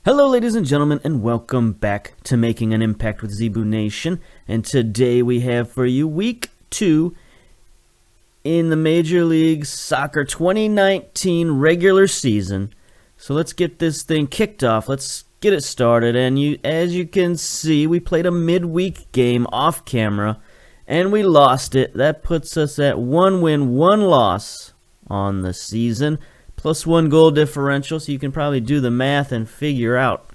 Hello ladies and gentlemen, and welcome back to Making an Impact with Zebu Nation. And today we have for you Week 2 in the Major League Soccer 2019 regular season. So let's get this thing kicked off. Let's get it started. And as you can see, we played a midweek game off camera, and we lost it. That puts us at 1 win, 1 loss on the season. Plus 1 goal differential, so you can probably do the math and figure out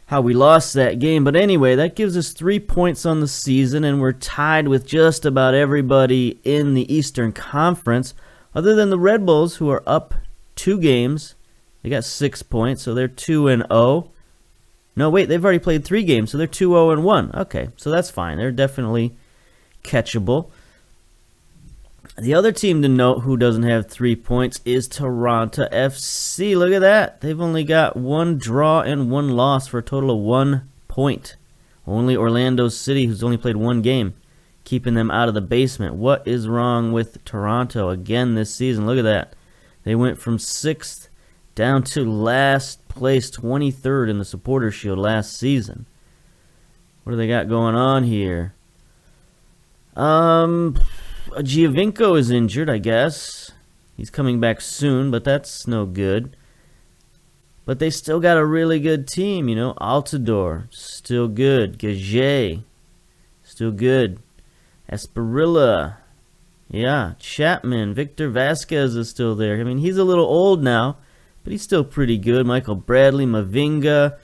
how we lost that game. But anyway, that gives us 3 points on the season, and we're tied with just about everybody in the Eastern Conference, other than the Red Bulls, who are up 2 games. They got 6 points, so they're 2-0. No, wait, they've already played 3 games, so they're 2-0-1. Okay, so that's fine. They're definitely catchable. The other team to note who doesn't have 3 points is Toronto FC. Look at that. They've only got 1 draw and 1 loss for a total of 1 point. Only Orlando City, who's only played 1 game, keeping them out of the basement. What is wrong with Toronto again this season? Look at that. They went from 6th down to last place, 23rd in the Supporters' Shield last season. What do they got going on here? Giovinco is injured, I guess. He's coming back soon, but that's no good. But they still got a really good team, you know. Altidore, still good. Gage, still good. Esparilla, yeah. Chapman, Victor Vasquez is still there. I mean, he's a little old now, but he's still pretty good. Michael Bradley, Mavinga.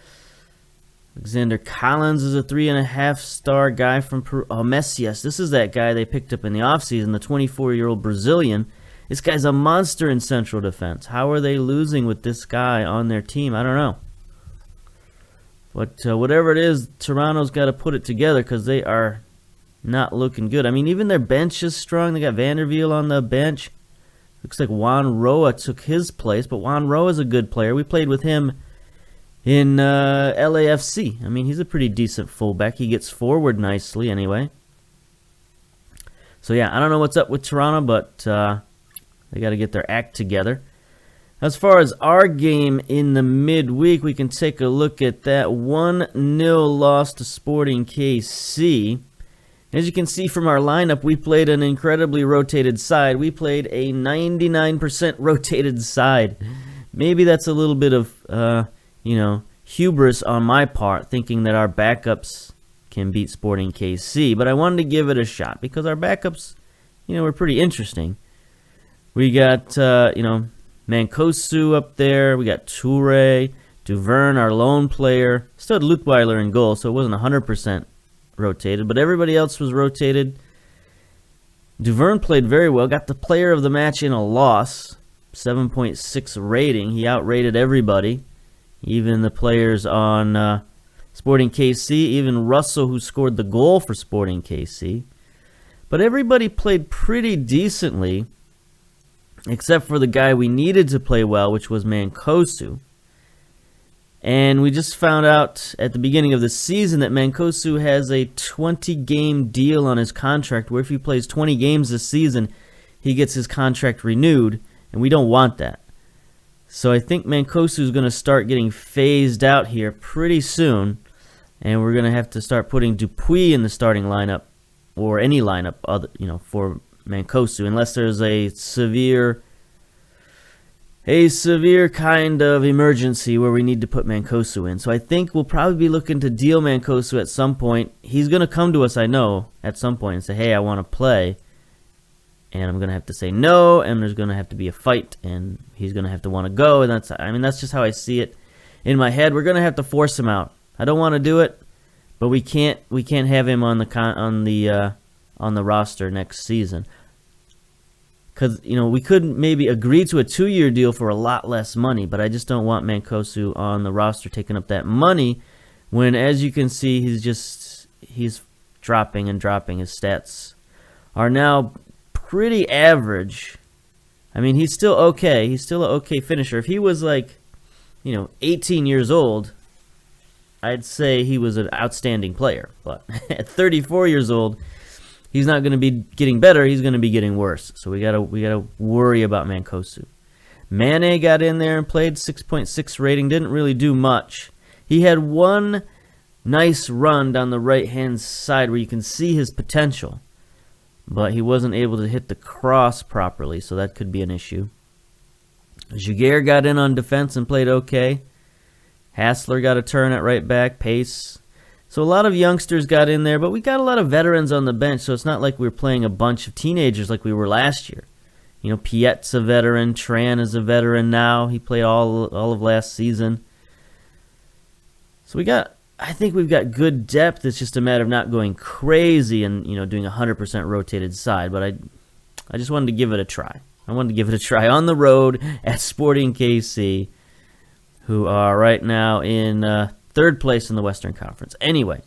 Alexander Collins is a 3.5-star guy from Peru. Oh, Messias. This is that guy they picked up in the offseason, the 24-year-old Brazilian. This guy's a monster in central defense. How are they losing with this guy on their team? I don't know. But whatever it is, Toronto's got to put it together because they are not looking good. I mean, even their bench is strong. They got Vanderveer on the bench. Looks like Juan Roa took his place, but Juan Roa is a good player. We played with him in LAFC. I mean, he's a pretty decent fullback. He gets forward nicely anyway. So, yeah, I don't know what's up with Toronto, but they got to get their act together. As far as our game in the midweek, we can take a look at that 1-0 loss to Sporting KC. As you can see from our lineup, we played an incredibly rotated side. We played a 99% rotated side. Maybe that's a little bit of hubris on my part, thinking that our backups can beat Sporting KC. But I wanted to give it a shot because our backups, were pretty interesting. We got, Mancosu up there. We got Toure, Duverne, our lone player. Still had Lutweiler in goal, so it wasn't 100% rotated, but everybody else was rotated. Duverne played very well. Got the player of the match in a loss, 7.6 rating. He outrated everybody. Even the players on Sporting KC, even Russell, who scored the goal for Sporting KC. But everybody played pretty decently, except for the guy we needed to play well, which was Mancosu. And we just found out at the beginning of the season that Mancosu has a 20-game deal on his contract, where if he plays 20 games this season, he gets his contract renewed, and we don't want that. So I think Mancosu is going to start getting phased out here pretty soon, and we're going to have to start putting Dupuis in the starting lineup, or any lineup, for Mancosu, unless there's a severe kind of emergency where we need to put Mancosu in. So I think we'll probably be looking to deal Mancosu at some point. He's going to come to us, I know, at some point and say, hey, I want to play. And I'm going to have to say no, and there's going to have to be a fight, and he's going to have to want to go. And that's just how I see it in my head. We're going to have to force him out. I don't want to do it, but we can't have him on the roster next season. Because, we could maybe agree to a 2-year deal for a lot less money, but I just don't want Mancosu on the roster taking up that money when, as you can see, he's dropping and dropping. His stats are now pretty average. I mean, he's still okay. He's still an okay finisher. If he was 18 years old, I'd say he was an outstanding player. But at 34 years old, he's not going to be getting better. He's going to be getting worse. So we gotta worry about Mancosu. Mane got in there and played 6.6 rating. Didn't really do much. He had one nice run down the right-hand side where you can see his potential, but he wasn't able to hit the cross properly, so that could be an issue. Jaguar got in on defense and played okay. Hassler got a turn at right back, pace. So a lot of youngsters got in there, but we got a lot of veterans on the bench, so it's not like we're playing a bunch of teenagers like we were last year. You know, Piet's a veteran, Tran is a veteran now. He played all of last season. So I think we've got good depth. It's just a matter of not going crazy and, you know, doing a 100% rotated side, but I just wanted to give it a try. I wanted to give it a try on the road at Sporting KC, who are right now in third place in the Western Conference. Anyway,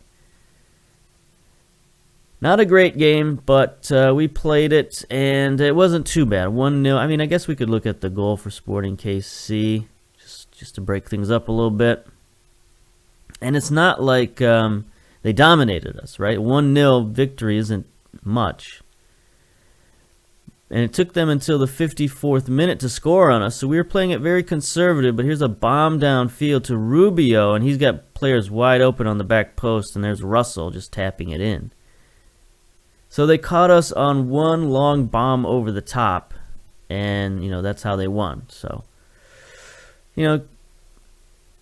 not a great game, but we played it, and it wasn't too bad. 1-0. I mean, I guess we could look at the goal for Sporting KC, just to break things up a little bit. And it's not like they dominated us, right? 1-0 victory isn't much. And it took them until the 54th minute to score on us, so we were playing it very conservative, but here's a bomb downfield to Rubio, and he's got players wide open on the back post, and there's Russell just tapping it in. So they caught us on one long bomb over the top, and, you know, that's how they won. So, you know,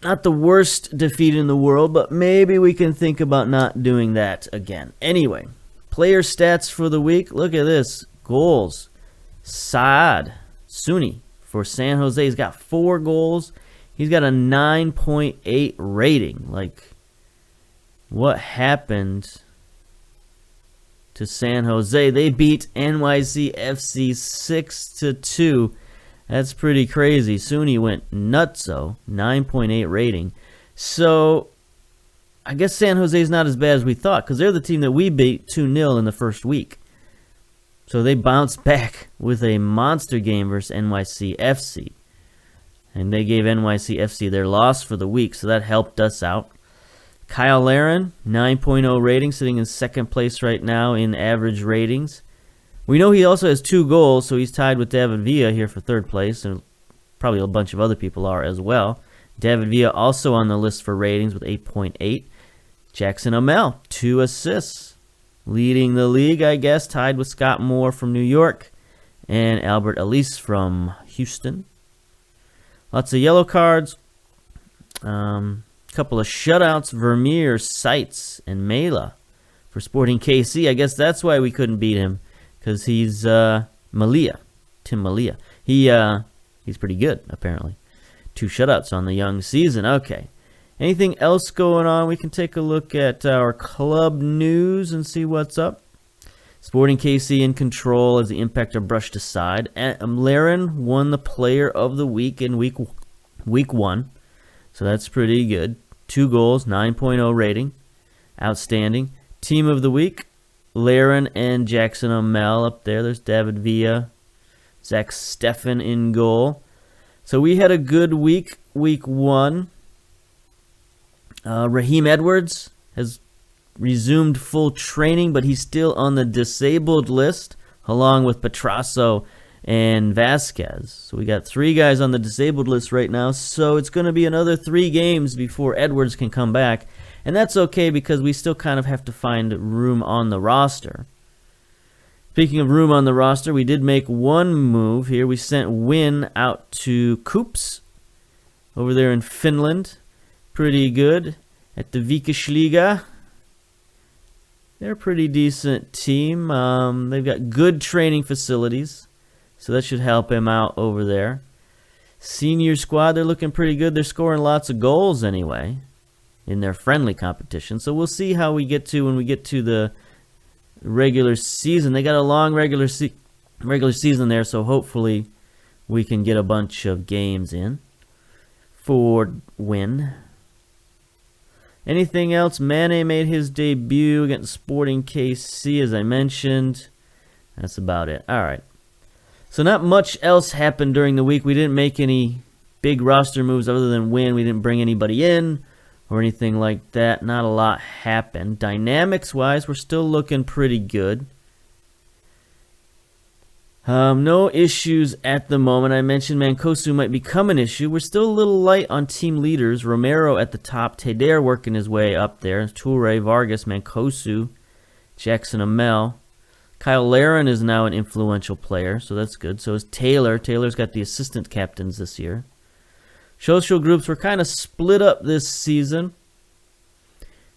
not the worst defeat in the world, but maybe we can think about not doing that again. Anyway, player stats for the week. Look at this. Goals. Saad Suni for San Jose. He's got 4 goals. He's got a 9.8 rating. Like, what happened to San Jose? They beat NYCFC 6-2. That's pretty crazy. Suni went nutso. 9.8 rating. So, I guess San Jose's not as bad as we thought, because they're the team that we beat 2-0 in the first week. So they bounced back with a monster game versus NYCFC. And they gave NYCFC their loss for the week, so that helped us out. Kyle Larin, 9.0 rating, sitting in second place right now in average ratings. We know he also has 2 goals, so he's tied with David Villa here for third place, and probably a bunch of other people are as well. David Villa also on the list for ratings with 8.8. Jackson Amell, 2 assists. Leading the league, I guess, tied with Scott Moore from New York and Albert Elise from Houston. Lots of yellow cards. Couple of shutouts. Vermeer, Seitz, and Mela for Sporting KC. I guess that's why we couldn't beat him, because he's Malia, Tim Malia. He's pretty good, apparently. 2 shutouts on the young season. Okay. Anything else going on? We can take a look at our club news and see what's up. Sporting KC in control as the Impact are brushed aside. Larin won the Player of the Week in week 1, so that's pretty good. 2 goals, 9.0 rating, outstanding. Team of the Week, Larin and Jackson Amell up there. There's David Villa, Zach Steffen in goal. So we had a good week 1. Raheem Edwards has resumed full training, but he's still on the disabled list, along with Petrasso and Vasquez. So we got 3 guys on the disabled list right now, so it's going to be another 3 games before Edwards can come back. And that's okay, because we still kind of have to find room on the roster. Speaking of room on the roster, we did make one move here. We sent Win out to Koops over there in Finland. Pretty good at the Vikasliga. They're a pretty decent team. They've got good training facilities, so that should help him out over there. Senior squad, they're looking pretty good. They're scoring lots of goals anyway in their friendly competition. So we'll see how we get to when we get to the regular season. They got a long regular season there, so hopefully we can get a bunch of games in for Win. Anything else? Mane made his debut against Sporting KC, as I mentioned. That's about it. All right. So not much else happened during the week. We didn't make any big roster moves other than Win. We didn't bring anybody in or anything like that. Not a lot happened. Dynamics-wise, we're still looking pretty good. No issues at the moment. I mentioned Mancosu might become an issue. We're still a little light on team leaders. Romero at the top. Teder working his way up there. Toure, Vargas, Mancosu, Jackson Amel. Kyle Larin is now an influential player, so that's good. So is Taylor. Taylor's got the assistant captains this year. Social groups were kind of split up this season.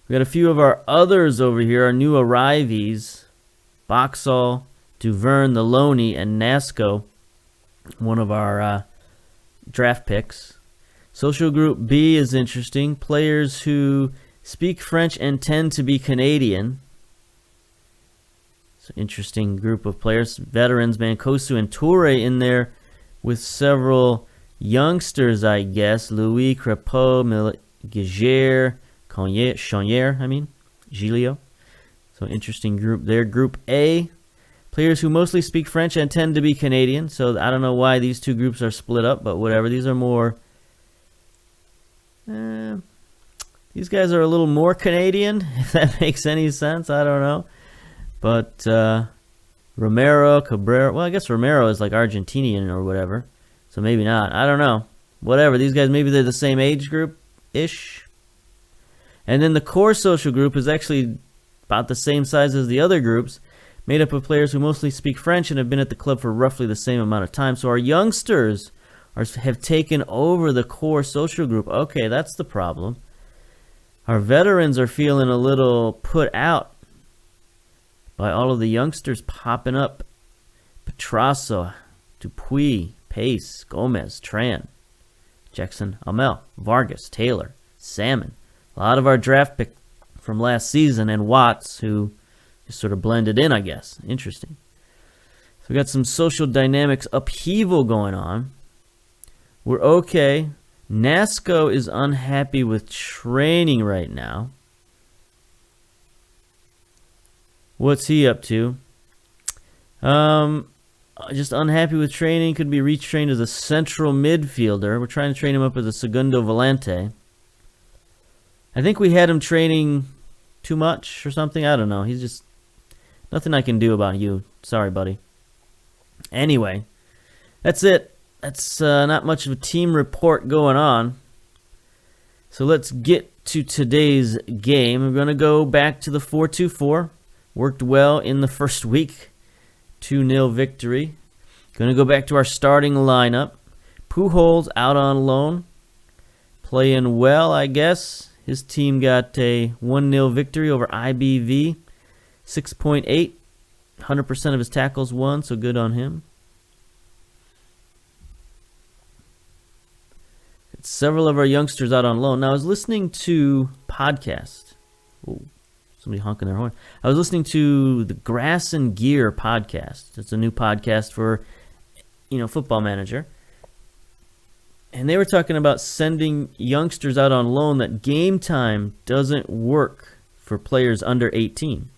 We got a few of our others over here, our new arrivees. Boxall, Duvern, the Loney, and Nasco, one of our draft picks. Social group B is interesting. Players who speak French and tend to be Canadian. It's an interesting group of players. Veterans, Mancosu and Toure in there with several youngsters, I guess. Louis, Crepeau, Giger, Chonier, Gilio. So interesting group there. Group A, players who mostly speak French and tend to be Canadian. So I don't know why these two groups are split up, but whatever. These are more... these guys are a little more Canadian, if that makes any sense. I don't know. But Romero, Cabrera... Well, I guess Romero is like Argentinian or whatever. So maybe not. I don't know. Whatever. These guys, maybe they're the same age group-ish. And then the core social group is actually about the same size as the other groups, made up of players who mostly speak French and have been at the club for roughly the same amount of time. So our youngsters have taken over the core social group. Okay, that's the problem. Our veterans are feeling a little put out by all of the youngsters popping up. Petrasso, Dupuis, Pace, Gomez, Tran, Jackson, Amel, Vargas, Taylor, Salmon. A lot of our draft pick from last season, and Watts, who just sort of blended in, I guess. Interesting. So we got some social dynamics upheaval going on. We're okay. Nasco is unhappy with training right now. What's he up to? Just unhappy with training. Could be retrained as a central midfielder. We're trying to train him up as a segundo volante. I think we had him training too much or something. I don't know. He's just... Nothing I can do about you. Sorry, buddy. Anyway, that's it. That's not much of a team report going on. So let's get to today's game. We're going to go back to the 4-2-4. Worked well in the first week. 2-0 victory. Going to go back to our starting lineup. Pujols out on loan. Playing well, I guess. His team got a 1-0 victory over IBV. 6.8. 100% of his tackles won, so good on him. Several of our youngsters out on loan. Now, I was listening to podcast. Oh, somebody honking their horn. I was listening to the Grass and Gear podcast. It's a new podcast for, Football Manager. And they were talking about sending youngsters out on loan that game time doesn't work for players under 18.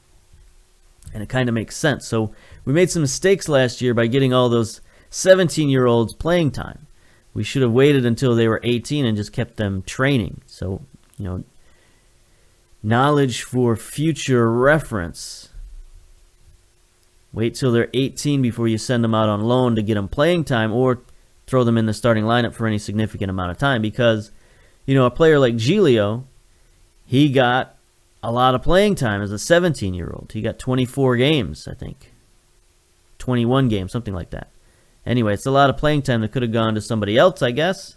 And it kind of makes sense. So we made some mistakes last year by getting all those 17-year-olds playing time. We should have waited until they were 18 and just kept them training. So, knowledge for future reference. Wait till they're 18 before you send them out on loan to get them playing time, or throw them in the starting lineup for any significant amount of time, because, a player like Gilio, he got a lot of playing time as a 17-year-old. He got 24 games, I think. 21 games, something like that. Anyway, it's a lot of playing time that could have gone to somebody else, I guess.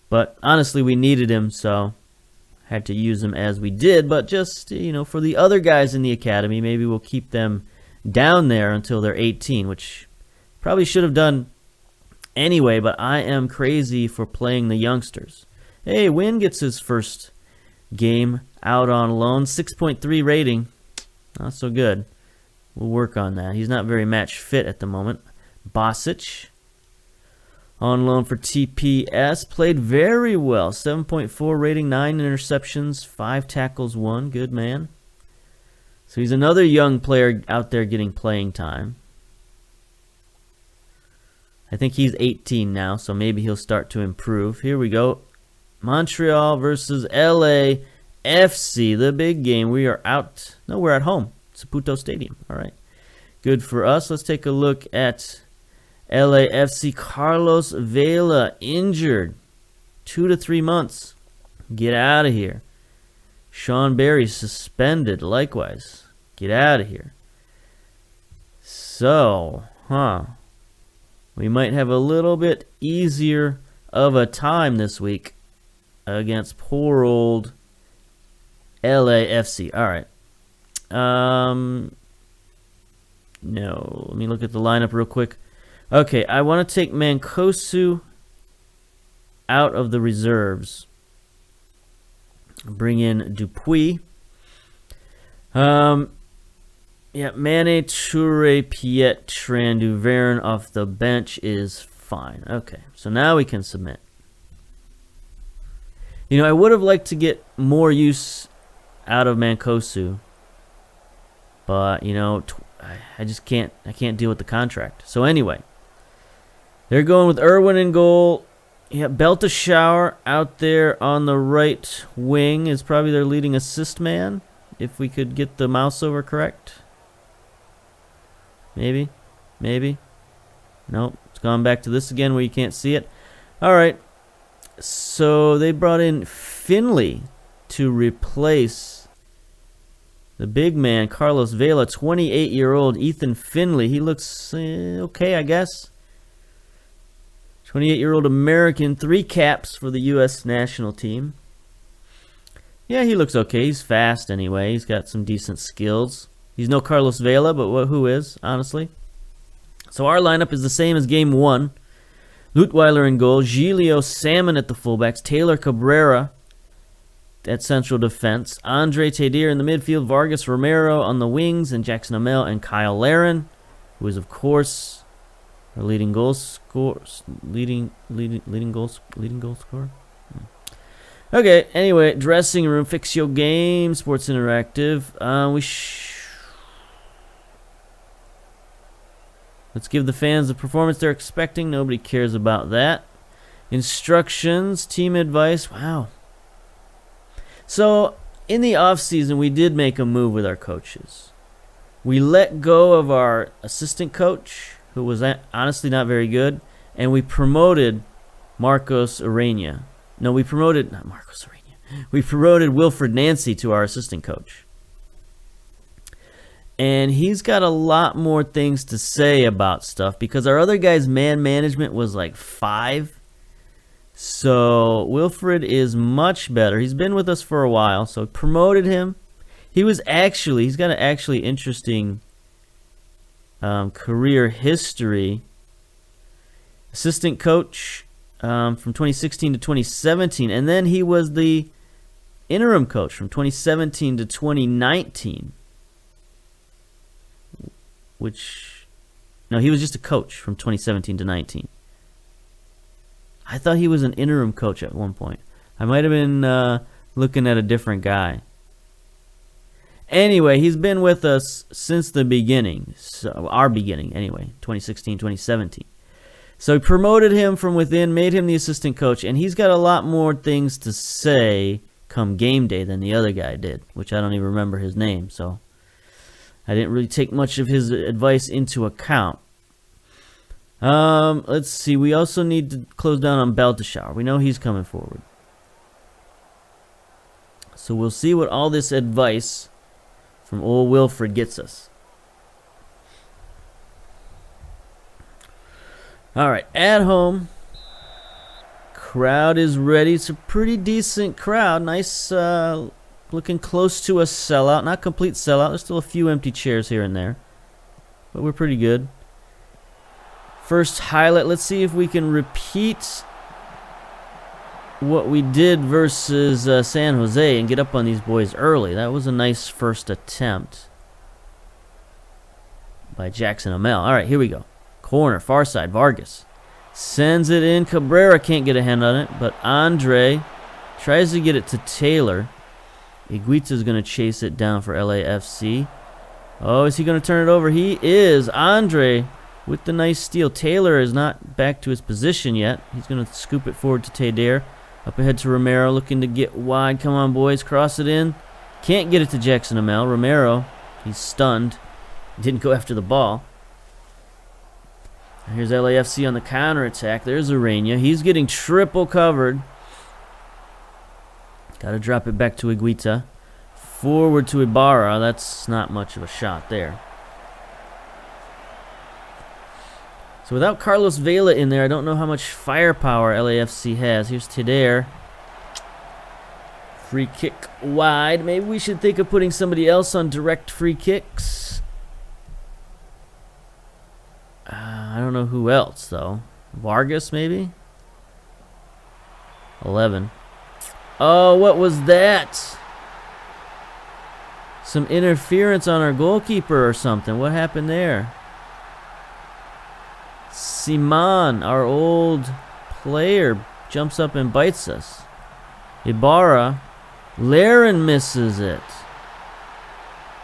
But honestly, we needed him, so had to use him as we did. But just, for the other guys in the academy, maybe we'll keep them down there until they're 18, which probably should have done anyway, but I am crazy for playing the youngsters. Hey, Wynn gets his first game out on loan. 6.3 rating. Not so good. We'll work on that. He's not very match fit at the moment. Bosic on loan for TPS. Played very well. 7.4 rating, 9 interceptions, 5 tackles, 1. Good man. So he's another young player out there getting playing time. I think he's 18 now, so maybe he'll start to improve. Here we go. Montreal versus LAFC, the big game. We are out. No, we're at home. Saputo Stadium. All right. Good for us. Let's take a look at LAFC. Carlos Vela injured. 2 to 3 months. Get out of here. Sean Berry suspended. Likewise. Get out of here. So, we might have a little bit easier of a time this week against poor old LAFC. All right. No, let me look at the lineup real quick. Okay, I want to take Mancosu out of the reserves. Bring in Dupuis. Yeah, Mane, Toure, Piet, Tran, Duverne off the bench is fine. Okay, so now we can submit. You know, I would have liked to get more use out of Mancosu, but you know, I just can't. I can't deal with the contract. So anyway, they're going with Irwin in goal. Yeah, Belteshawer out there on the right wing is probably their leading assist man. If we could get the mouse over correct. Maybe. Nope, it's gone back to this again where you can't see it. All right. So they brought in Finley to replace the big man, Carlos Vela, 28-year-old Ethan Finley. He looks okay, I guess. 28-year-old American, 3 caps for the U.S. national team. Yeah, he looks okay. He's fast anyway. He's got some decent skills. He's no Carlos Vela, but who is, honestly? So our lineup is the same as game 1. Lutweiler in goal, Gilio Salmon at the fullbacks, Taylor Cabrera at central defense, Andre Tedier in the midfield, Vargas Romero on the wings, and Jackson Amell and Kyle Larin, who is of course our leading goal scorer. Okay, anyway, dressing room, fix your game, Sports Interactive. Let's give the fans the performance they're expecting. Nobody cares about that. Instructions, team advice. Wow. So, in the off-season, we did make a move with our coaches. We let go of our assistant coach, who was honestly not very good, and we promoted Marcos Arena. No, we promoted, not Marcos Arena. We promoted Wilfred Nancy to our assistant coach. And he's got a lot more things to say about stuff because our other guy's man management was like 5. So Wilfred is much better. He's been with us for a while, so promoted him. He's got an actually interesting career history. Assistant coach from 2016 to 2017, and then he was the interim coach from 2017 to 2019. No, he was just a coach from 2017 to 19. I thought he was an interim coach at one point. I might have been looking at a different guy. Anyway, he's been with us since the beginning. So our beginning, anyway, 2016, 2017. So we promoted him from within, made him the assistant coach, and he's got a lot more things to say come game day than the other guy did, which I don't even remember his name, so I didn't really take much of his advice into account. Let's see. We also need to close down on Belteshawer. We know he's coming forward. So we'll see what all this advice from old Wilfred gets us. All right, at home. Crowd is ready. It's a pretty decent crowd. Nice, looking close to a sellout. Not complete sellout. There's still a few empty chairs here and there. But we're pretty good. First highlight. Let's see if we can repeat what we did versus San Jose and get up on these boys early. That was a nice first attempt by Jackson Amell. All right, here we go. Corner, far side, Vargas. Sends it in. Cabrera can't get a hand on it, but Andre tries to get it to Taylor. Iguita's going to chase it down for LAFC. Oh, is he going to turn it over? He is. Andre with the nice steal. Taylor is not back to his position yet. He's going to scoop it forward to Tedier. Up ahead to Romero, looking to get wide. Come on, boys. Cross it in. Can't get it to Jackson Amell. Romero, he's stunned. Didn't go after the ball. Here's LAFC on the counterattack. There's Arena. He's getting triple covered. Got to drop it back to Higuita. Forward to Ibarra. That's not much of a shot there. So without Carlos Vela in there, I don't know how much firepower LAFC has. Here's Teder. Free kick wide. Maybe we should think of putting somebody else on direct free kicks. I don't know who else, though. Vargas, maybe? 11. Oh, what was that? Some interference on our goalkeeper or something. What happened there? Simon, our old player, jumps up and bites us. Ibarra. Laren misses it.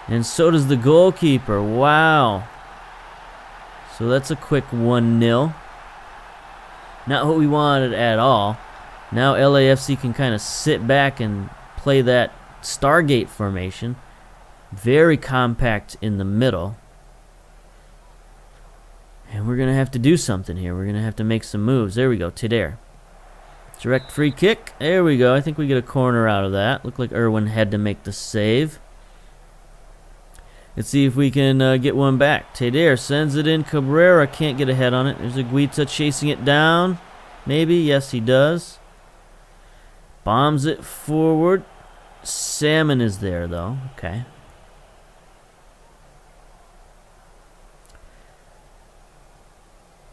And so does the goalkeeper. Wow. So that's a quick 1-0. Not what we wanted at all. Now LAFC can kind of sit back and play that Stargate formation. Very compact in the middle. And we're going to have to do something here. We're going to have to make some moves. There we go. Teder. Direct free kick. There we go. I think we get a corner out of that. Looked like Irwin had to make the save. Let's see if we can get one back. Teder sends it in. Cabrera can't get a head on it. There's Higuita chasing it down. Maybe. Yes, he does. Bombs it forward. Salmon is there, though. Okay.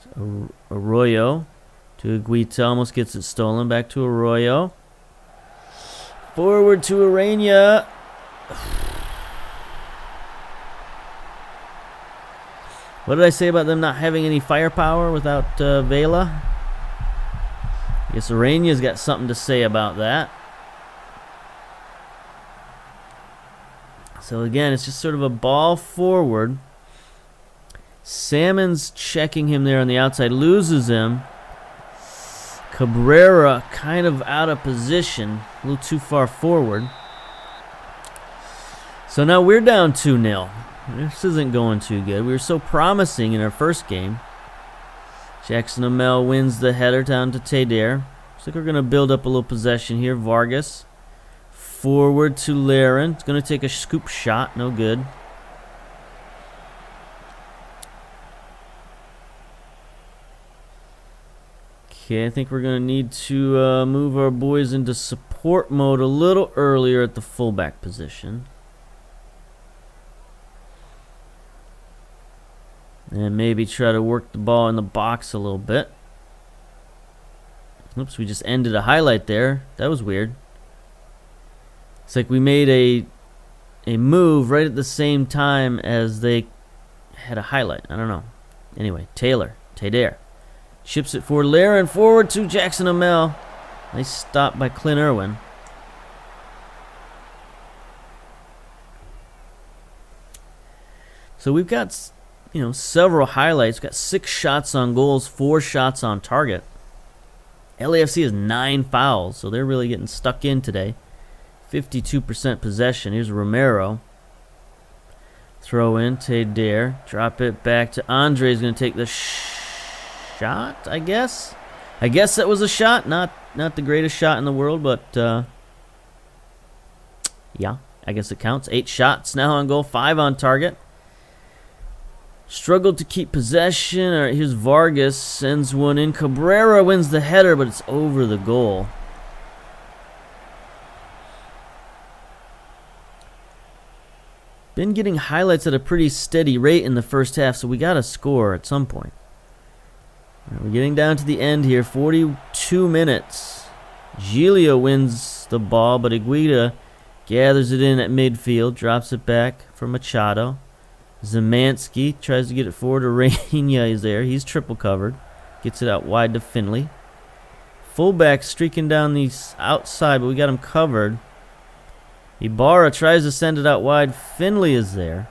So, Arroyo to Higuita. Almost gets it stolen. Back to Arroyo. Forward to Arena. What did I say about them not having any firepower without Vela? I guess Arena's got something to say about that. So again, it's just sort of a ball forward. Salmon's checking him there on the outside, loses him. Cabrera kind of out of position, a little too far forward. So now we're down 2-0. This isn't going too good. We were so promising in our first game. Jackson Amel wins the header down to Teder. Looks like we're going to build up a little possession here. Vargas. Forward to Laren. It's going to take a scoop shot. No good. Okay, I think we're going to need to move our boys into support mode a little earlier at the fullback position. And maybe try to work the ball in the box a little bit. Oops, we just ended a highlight there. That was weird. It's like we made a move right at the same time as they had a highlight. I don't know. Anyway, Teder. Ships it for Laren. Forward to Jackson Amel. Nice stop by Clint Irwin. So we've got, several highlights. We've got 6 shots on goals, 4 shots on target. LAFC has 9 fouls, so they're really getting stuck in today. 52% possession. Here's Romero. Throw in, Teder. Drop it back to Andre. He's going to take the shot, I guess. I guess that was a shot. Not the greatest shot in the world, but yeah, I guess it counts. 8 shots now on goal, 5 on target. Struggled to keep possession. All right, here's Vargas. Sends one in. Cabrera wins the header, but it's over the goal. Been getting highlights at a pretty steady rate in the first half, so we got to score at some point. Right, we're getting down to the end here. 42 minutes. Giglio wins the ball, but Higuita gathers it in at midfield. Drops it back for Machado. Zemansky tries to get it forward. Arena is there. He's triple covered. Gets it out wide to Finley. Fullback streaking down the outside, but we got him covered. Ibarra tries to send it out wide. Finley is there.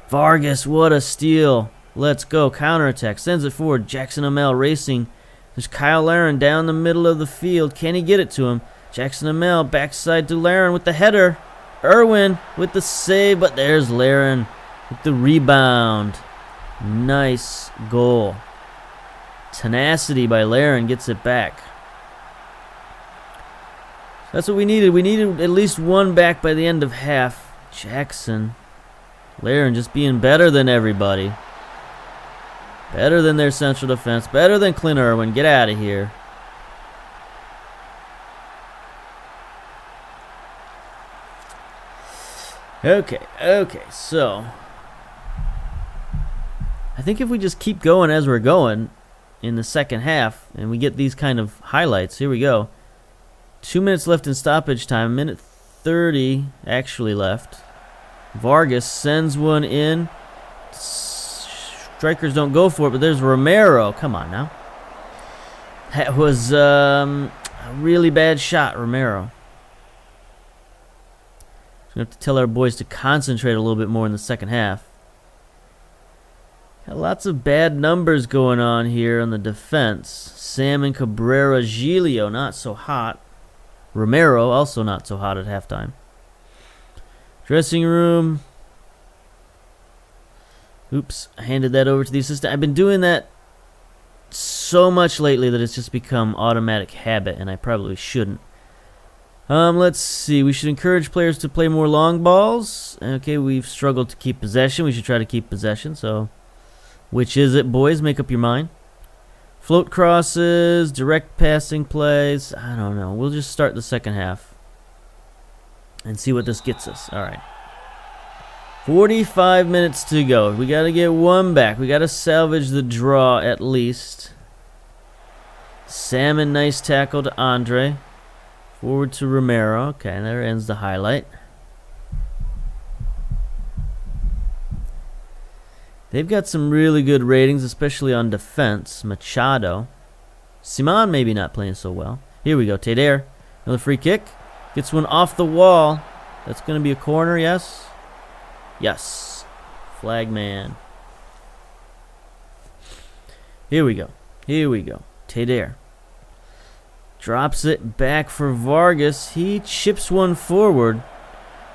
Vargas, what a steal. Let's go. Counterattack. Sends it forward. Jackson Amel racing. There's Kyle Laren down the middle of the field. Can he get it to him? Jackson Amel backside to Laren with the header. Irwin with the save, but there's Laren. With the rebound. Nice goal. Tenacity by Laren gets it back. That's what we needed. We needed at least one back by the end of half. Jackson. Laren just being better than everybody. Better than their central defense. Better than Clint Irwin. Get out of here. Okay, so I think if we just keep going as we're going in the second half and we get these kind of highlights, here we go. 2 minutes left in stoppage time, minute 30 actually left. Vargas sends one in. Strikers don't go for it, but there's Romero. Come on now. That was a really bad shot, Romero. We have to tell our boys to concentrate a little bit more in the second half. Got lots of bad numbers going on here on the defense. Salmon, Cabrera, Giglio, not so hot. Romero, also not so hot at halftime. Dressing room. Oops, I handed that over to the assistant. I've been doing that so much lately that it's just become automatic habit, and I probably shouldn't. Let's see. We should encourage players to play more long balls. Okay, we've struggled to keep possession. We should try to keep possession. So, which is it, boys? Make up your mind. Float crosses, direct passing plays. I don't know. We'll just start the second half and see what this gets us. All right. 45 minutes to go. We got to get one back. We got to salvage the draw at least. Salmon, nice tackle to Andre. Forward to Romero. Okay, there ends the highlight. They've got some really good ratings, especially on defense. Machado. Simon maybe not playing so well. Here we go. Teder. Another free kick. Gets one off the wall. That's going to be a corner, yes? Yes. Flag man. Here we go. Here we go. Teder. Drops it back for Vargas. He chips one forward.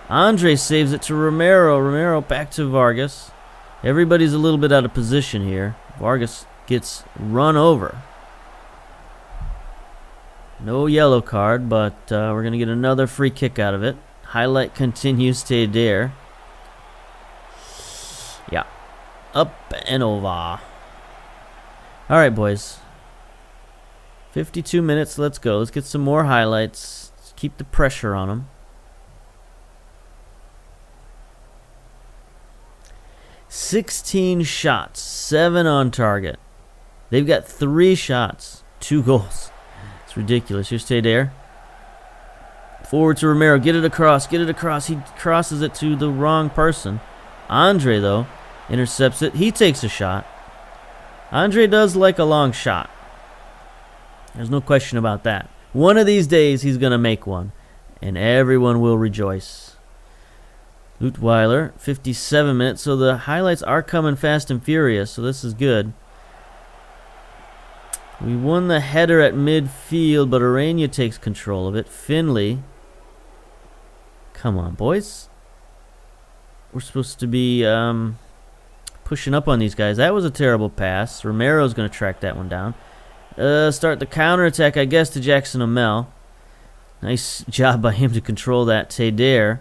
Andre saves it to Romero. Romero back to Vargas. Everybody's a little bit out of position here. Vargas gets run over. No yellow card, but we're going to get another free kick out of it. Highlight continues to Adair. Yeah. Up and over. All right, boys. 52 minutes. Let's go. Let's get some more highlights. Let's keep the pressure on them. 16 shots, 7 on target. They've got 3 shots, 2 goals. It's ridiculous. Here's Teder. Forward to Romero. Get it across. Get it across. He crosses it to the wrong person. Andre, though, intercepts it. He takes a shot. Andre does like a long shot. There's no question about that. One of these days, he's going to make one, and everyone will rejoice. Lutweiler, 57 minutes, so the highlights are coming fast and furious, so this is good. We won the header at midfield, but Arena takes control of it. Finley. Come on, boys. We're supposed to be pushing up on these guys. That was a terrible pass. Romero's going to track that one down. Start the counterattack, I guess, to Jackson O'Mell. Nice job by him to control that. Teder.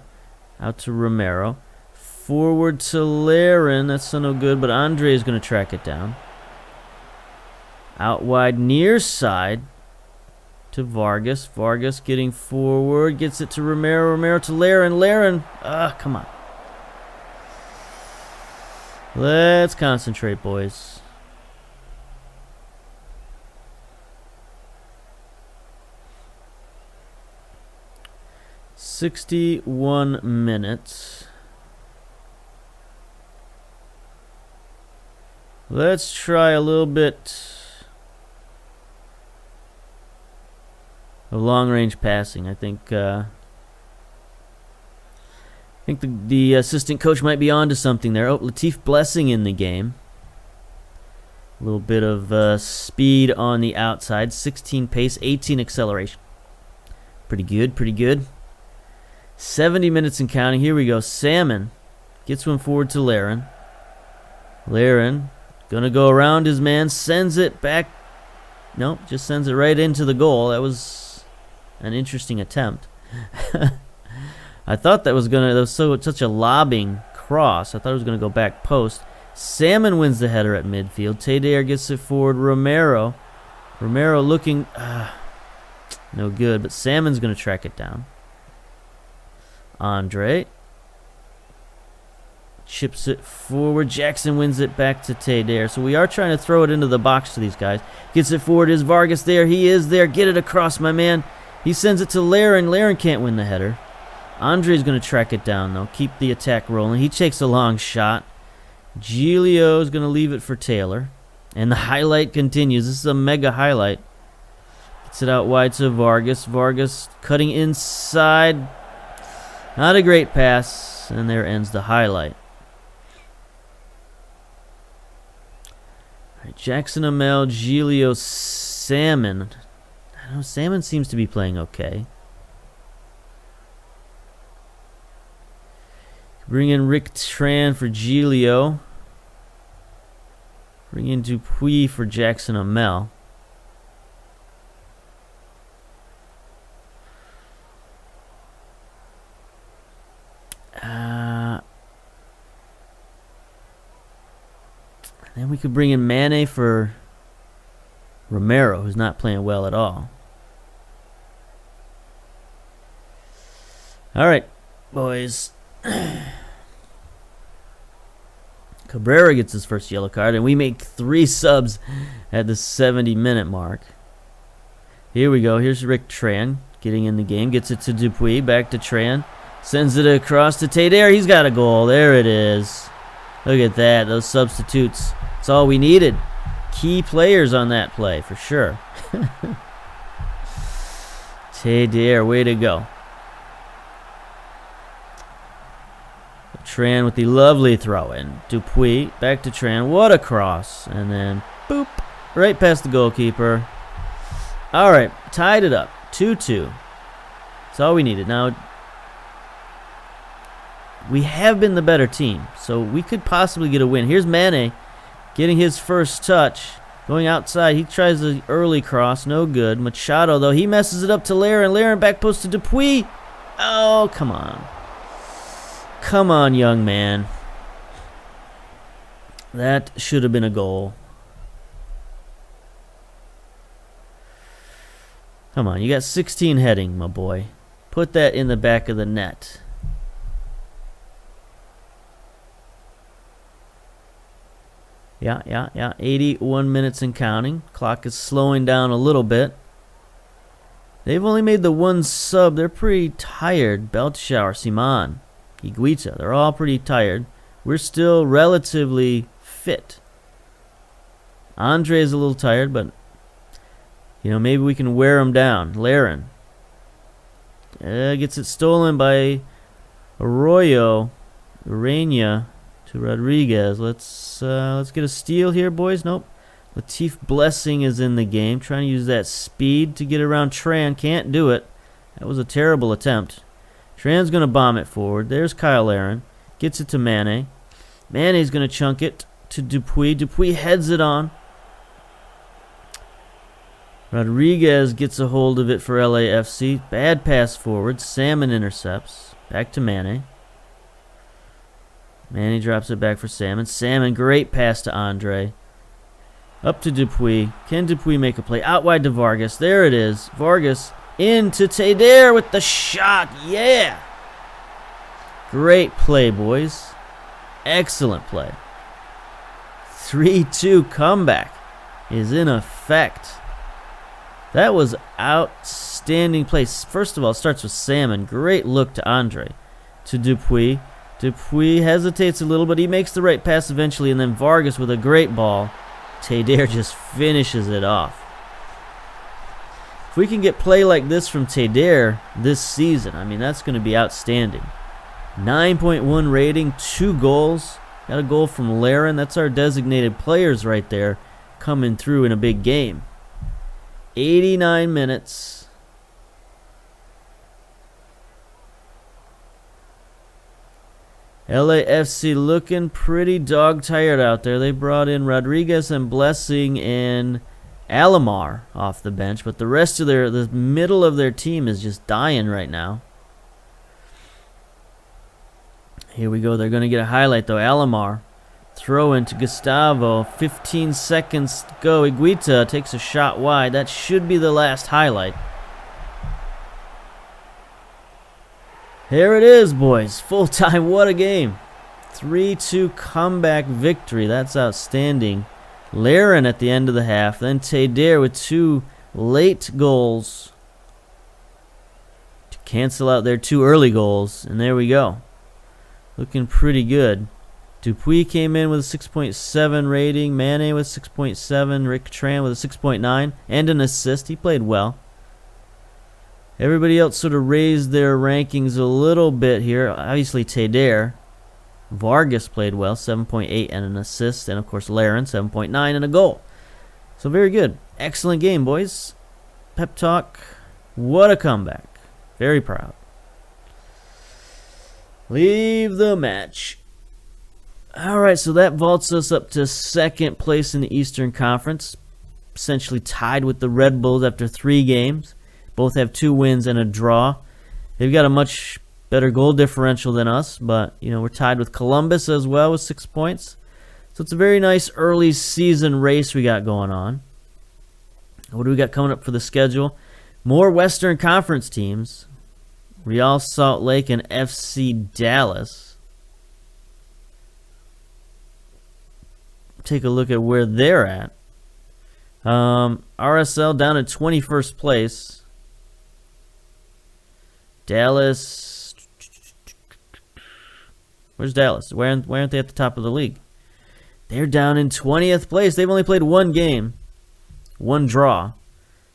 Out to Romero. Forward to Laren. That's no good, but Andre is going to track it down. Out wide, near side to Vargas. Vargas getting forward. Gets it to Romero. Romero to Laren. Laren. Come on. Let's concentrate, boys. "61 minutes. Let's try a little bit of long-range passing. I think the assistant coach might be onto something there. Oh, Latif Blessing in the game. A little bit of speed on the outside. 16 pace, 18 acceleration. Pretty good, pretty good. 70 minutes and counting. Here we go. Salmon. Gets one forward to Laren. Laren gonna go around his man, sends it back. Nope, just sends it right into the goal. That was an interesting attempt. I thought that was such a lobbing cross. I thought it was gonna go back post. Salmon wins the header at midfield. Tadair gets it forward. Romero looking no good, but Salmon's gonna track it down. Andre chips it forward. Jackson wins it back to Tadair. So we are trying to throw it into the box to these guys. Gets it forward. Is Vargas there? He is there. Get it across, my man. He sends it to Laren. Laren can't win the header. Andre's going to track it down, though. Keep the attack rolling. He takes a long shot. Giglio's going to leave it for Taylor. And the highlight continues. This is a mega highlight. Gets it out wide to Vargas. Vargas cutting inside. Not a great pass. And there ends the highlight. All right, Jackson Amel, Giglio, Salmon. I don't know, Salmon seems to be playing okay. Bring in Rick Tran for Giglio. Bring in Dupuis for Jackson Amel. Then we could bring in Mane for Romero, who's not playing well at all. All right, boys. Cabrera gets his first yellow card, and we make 3 subs at the 70-minute mark. Here we go. Here's Rick Tran getting in the game. Gets it to Dupuis. Back to Tran. Sends it across to Tadair. He's got a goal. There it is. Look at that. Those substitutes. That's all we needed. Key players on that play, for sure. Tadair, way to go. Tran with the lovely throw-in. Dupuis, back to Tran. What a cross. And then, boop, right past the goalkeeper. All right, tied it up. 2-2. That's all we needed. Now, we have been the better team, so we could possibly get a win. Here's Mane getting his first touch. Going outside. He tries the early cross. No good. Machado, though, he messes it up to Laren. Laren back post to Dupuis. Oh, come on. Come on, young man. That should have been a goal. Come on, you got 16 heading, my boy. Put that in the back of the net. Yeah. 81 minutes and counting. Clock is slowing down a little bit. They've only made the 1 sub. They're pretty tired. Beltshauer, Simon, Higuita, they're all pretty tired. We're still relatively fit. Andre is a little tired, but maybe we can wear him down. Laren gets it stolen by Arroyo. Urania to Rodriguez. Let's get a steal here, boys. Nope. Latif Blessing is in the game, trying to use that speed to get around Tran. Can't do it. That was a terrible attempt. Tran's going to bomb it forward. There's Kyle Aaron. Gets it to Mane. Mane's going to chunk it to Dupuis. Dupuis heads it on. Rodriguez gets a hold of it for LAFC. Bad pass forward. Salmon intercepts. Back to Mane. Mane drops it back for Salmon. Salmon, great pass to Andre. Up to Dupuis. Can Dupuis make a play? Out wide to Vargas. There it is. Vargas into Tadair with the shot. Yeah. Great play, boys. Excellent play. 3-2 comeback is in effect. That was outstanding play. First of all, it starts with Salmon. Great look to Andre. To Dupuis. Dupuis hesitates a little, but he makes the right pass eventually. And then Vargas with a great ball. Tadair just finishes it off. If we can get play like this from Tadair this season, I mean, that's going to be outstanding. 9.1 rating, 2 goals. Got a goal from Laren. That's our designated players right there coming through in a big game. 89 minutes. LAFC looking pretty dog-tired out there. They brought in Rodriguez and Blessing and Alomar off the bench, but the rest of the middle of their team is just dying right now. Here we go. They're going to get a highlight, though. Alomar. Throw into Gustavo. 15 seconds to go. Iguita takes a shot wide. That should be the last highlight. Here it is, boys. Full time. What a game. 3-2 comeback victory. That's outstanding. Laren at the end of the half. Then Teder with 2 late goals to cancel out their 2 early goals. And there we go. Looking pretty good. Dupuis came in with a 6.7 rating. Mane with 6.7. Rick Tran with a 6.9 and an assist. He played well. Everybody else sort of raised their rankings a little bit here. Obviously, Teder. Vargas played well, 7.8 and an assist. And, of course, Laren, 7.9 and a goal. So, very good. Excellent game, boys. Pep talk. What a comeback. Very proud. Leave the match. All right, so that vaults us up to second place in the Eastern Conference. Essentially tied with the Red Bulls after 3 games. Both have 2 wins and a draw. They've got a much better goal differential than us, but we're tied with Columbus as well with 6 points. So it's a very nice early season race we got going on. What do we got coming up for the schedule? More Western Conference teams. Real Salt Lake and FC Dallas. Take a look at where they're at. RSL down in 21st place. Dallas. Where's Dallas? Why aren't they at the top of the league? They're down in 20th place. They've only played 1 game. 1 draw.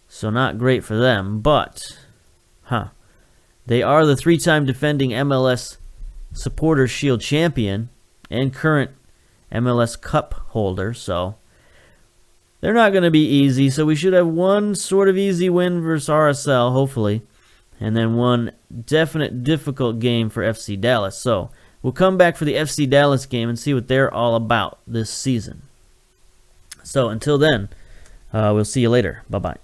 So not great for them. But, they are the 3-time defending MLS Supporters Shield champion and current MLS Cup holder. So they're not going to be easy. So we should have 1 sort of easy win versus RSL, hopefully. And then 1 definite difficult game for FC Dallas. So we'll come back for the FC Dallas game and see what they're all about this season. So until then, we'll see you later. Bye-bye.